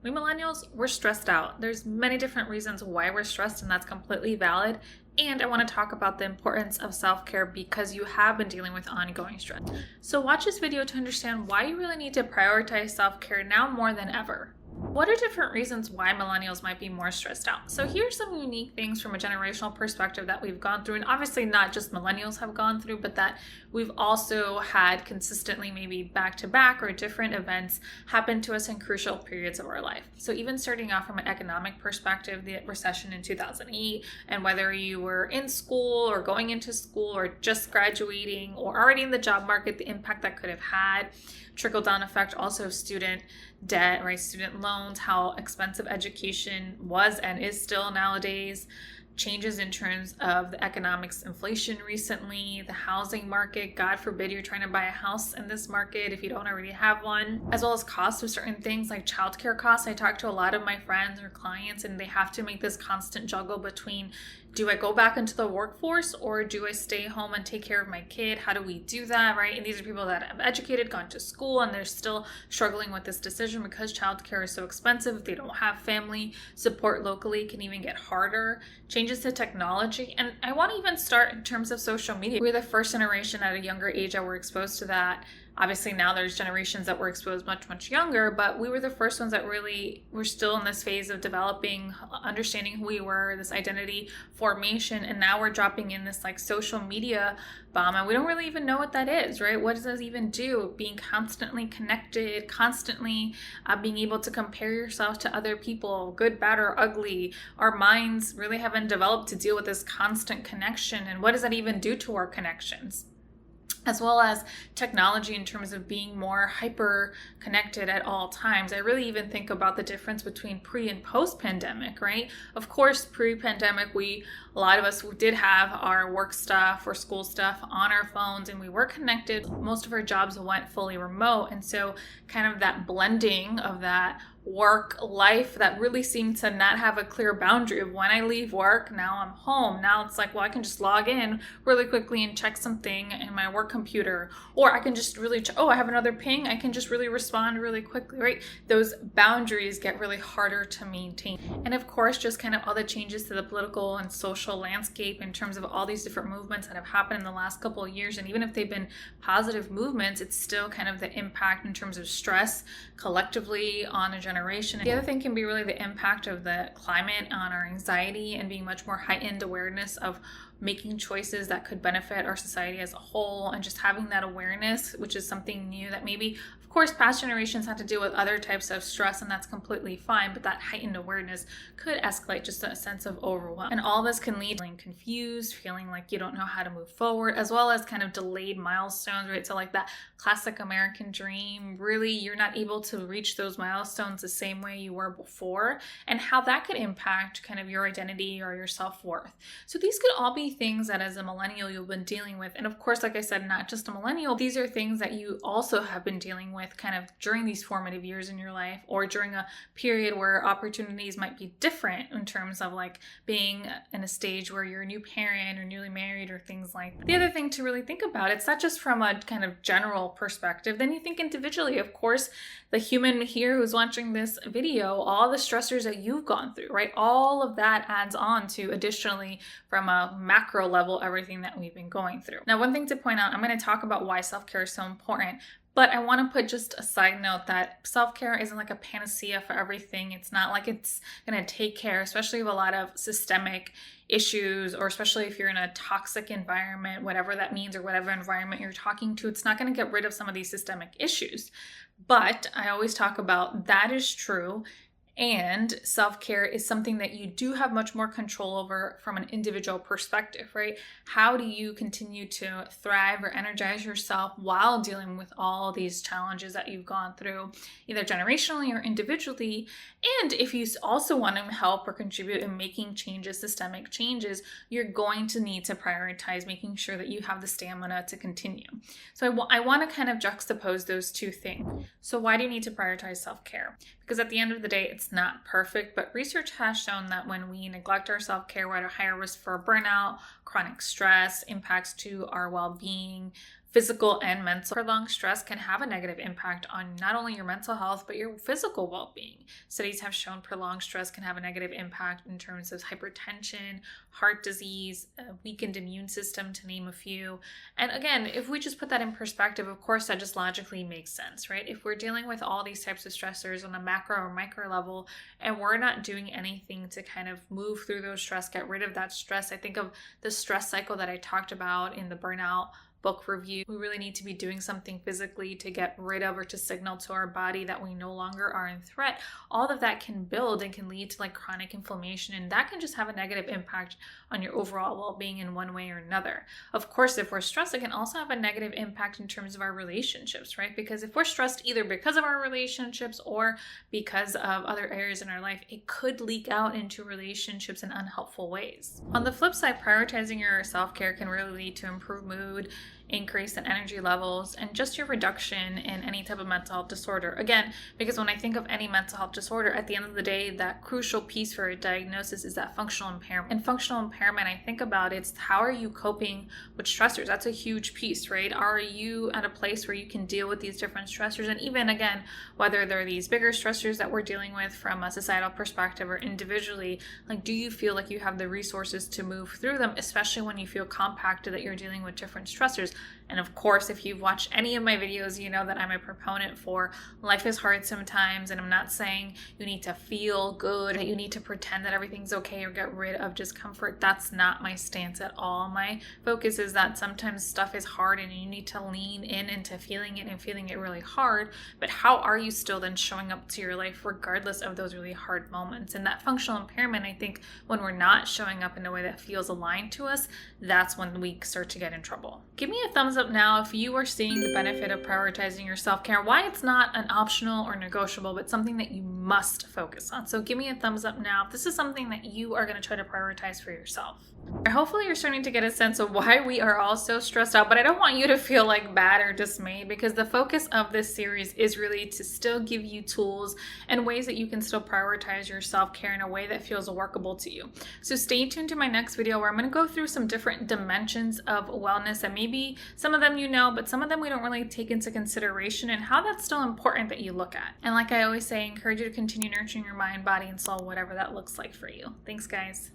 We millennials, we're stressed out. There's many different reasons why we're stressed, and that's completely valid. And I want to talk about the importance of self-care because you have been dealing with ongoing stress. So watch this video to understand why you really need to prioritize self-care now more than ever. What are different reasons why millennials might be more stressed out? So here's some unique things from a generational perspective that we've gone through, and obviously not just millennials have gone through, but that we've also had consistently, maybe back to back or different events happen to us in crucial periods of our life. So even starting off from an economic perspective, the recession in 2008, and whether you were in school or going into school or just graduating or already in the job market, the impact that could have had. Trickle down effect also of student debt, right? Student loans, how expensive education was and is still nowadays. Changes in terms of the economics, inflation recently, the housing market. God forbid you're trying to buy a house in this market if you don't already have one, as well as costs of certain things like childcare costs. I talk to a lot of my friends or clients and they have to make this constant juggle between, do I go back into the workforce or do I stay home and take care of my kid? How do we do that, right? And these are people that have educated, gone to school, and they're still struggling with this decision because childcare is so expensive. If they don't have family support locally, it can even get harder. Changes to technology. And I want to even start in terms of social media. We're the first generation at a younger age that were exposed to that. Obviously now there's generations that were exposed much younger, but we were the first ones that really were still in this phase of developing, understanding who we were, this identity formation, and now we're dropping in this like social media bomb, and we don't really even know what that is, right? What does that even do? Being constantly connected, constantly being able to compare yourself to other people, good, bad, or ugly. Our minds really haven't developed to deal with this constant connection, and what does that even do to our connections? As well as technology in terms of being more hyper connected at all times. I really even think about the difference between pre and post pandemic, right? Of course, pre-pandemic, a lot of us did have our work stuff or school stuff on our phones and we were connected. Most of our jobs went fully remote. And so kind of that blending of that work life that really seemed to not have a clear boundary of when I leave work, now I'm home. Now it's like, well, I can just log in really quickly and check something in my work computer, or I can just really, I have another ping. I can just really respond really quickly, right? Those boundaries get really harder to maintain. And of course, just kind of all the changes to the political and social landscape in terms of all these different movements that have happened in the last couple of years. And even if they've been positive movements, it's still kind of the impact in terms of stress collectively on a generation. The other thing can be really the impact of the climate on our anxiety and being much more heightened awareness of making choices that could benefit our society as a whole, and just having that awareness, which is something new that maybe, of course, past generations had to deal with other types of stress, and that's completely fine, but that heightened awareness could escalate just a sense of overwhelm. And all this can lead to feeling confused, feeling like you don't know how to move forward, as well as kind of delayed milestones, right? So like that classic American dream, really you're not able to reach those milestones the same way you were before, and how that could impact kind of your identity or your self-worth. So these could all be things that as a millennial you've been dealing with. And of course, like I said, not just a millennial, these are things that you also have been dealing with kind of during these formative years in your life, or during a period where opportunities might be different in terms of like being in a stage where you're a new parent or newly married or things like that. The other thing to really think about, it's not just from a kind of general perspective, then you think individually. Of course, the human here who's watching this video, all the stressors that you've gone through, right? All of that adds on to, additionally, from a macro level, everything that we've been going through. Now, one thing to point out, I'm going to talk about why self-care is so important, but I want to put just a side note that self-care isn't like a panacea for everything. It's not like it's going to take care, especially of a lot of systemic issues, or especially if you're in a toxic environment, whatever that means, or whatever environment you're talking to, it's not going to get rid of some of these systemic issues. But I always talk about that is true. And self-care is something that you do have much more control over from an individual perspective, right? How do you continue to thrive or energize yourself while dealing with all these challenges that you've gone through, either generationally or individually? And if you also want to help or contribute in making changes, systemic changes, you're going to need to prioritize making sure that you have the stamina to continue. So I want to kind of juxtapose those two things. So why do you need to prioritize self-care? Because at the end of the day, it's not perfect, but research has shown that when we neglect our self-care, we're at a higher risk for burnout, chronic stress, impacts to our well-being, physical and mental. Prolonged stress can have a negative impact on not only your mental health, but your physical well-being. Studies have shown prolonged stress can have a negative impact in terms of hypertension, heart disease, a weakened immune system, to name a few. And again, if we just put that in perspective, of course, that just logically makes sense, right? If we're dealing with all these types of stressors on a macro or micro level, and we're not doing anything to kind of move through those stress, get rid of that stress. I think of the stress cycle that I talked about in the burnout book review. We really need to be doing something physically to get rid of or to signal to our body that we no longer are in threat. All of that can build and can lead to like chronic inflammation, and that can just have a negative impact on your overall well-being in one way or another. Of course, if we're stressed, it can also have a negative impact in terms of our relationships, right? Because if we're stressed either because of our relationships or because of other areas in our life, it could leak out into relationships in unhelpful ways. On the flip side, prioritizing your self-care can really lead to improved mood, increase in energy levels, and just your reduction in any type of mental health disorder. Again, because when I think of any mental health disorder, at the end of the day, that crucial piece for a diagnosis is that functional impairment. And functional impairment, I think about it's how are you coping with stressors? That's a huge piece, right? Are you at a place where you can deal with these different stressors? And even again, whether they're these bigger stressors that we're dealing with from a societal perspective or individually, like, do you feel like you have the resources to move through them, especially when you feel compacted that you're dealing with different stressors? And of course, if you've watched any of my videos, you know that I'm a proponent for life is hard sometimes, and I'm not saying you need to feel good, that you need to pretend that everything's okay or get rid of discomfort. That's not my stance at all. My focus is that sometimes stuff is hard and you need to lean in into feeling it and feeling it really hard, but how are you still then showing up to your life regardless of those really hard moments? And that functional impairment, I think when we're not showing up in a way that feels aligned to us, that's when we start to get in trouble. Give me a thumbs up now if you are seeing the benefit of prioritizing your self-care, why it's not an optional or negotiable, but something that you must focus on. So give me a thumbs up now if this is something that you are going to try to prioritize for yourself. Hopefully you're starting to get a sense of why we are all so stressed out, but I don't want you to feel like bad or dismayed, because the focus of this series is really to still give you tools and ways that you can still prioritize your self-care in a way that feels workable to you. So stay tuned to my next video where I'm going to go through some different dimensions of wellness, and maybe some of them you know, but some of them we don't really take into consideration, and how that's still important that you look at. And like I always say, I encourage you to continue nurturing your mind, body, and soul, whatever that looks like for you. Thanks, guys.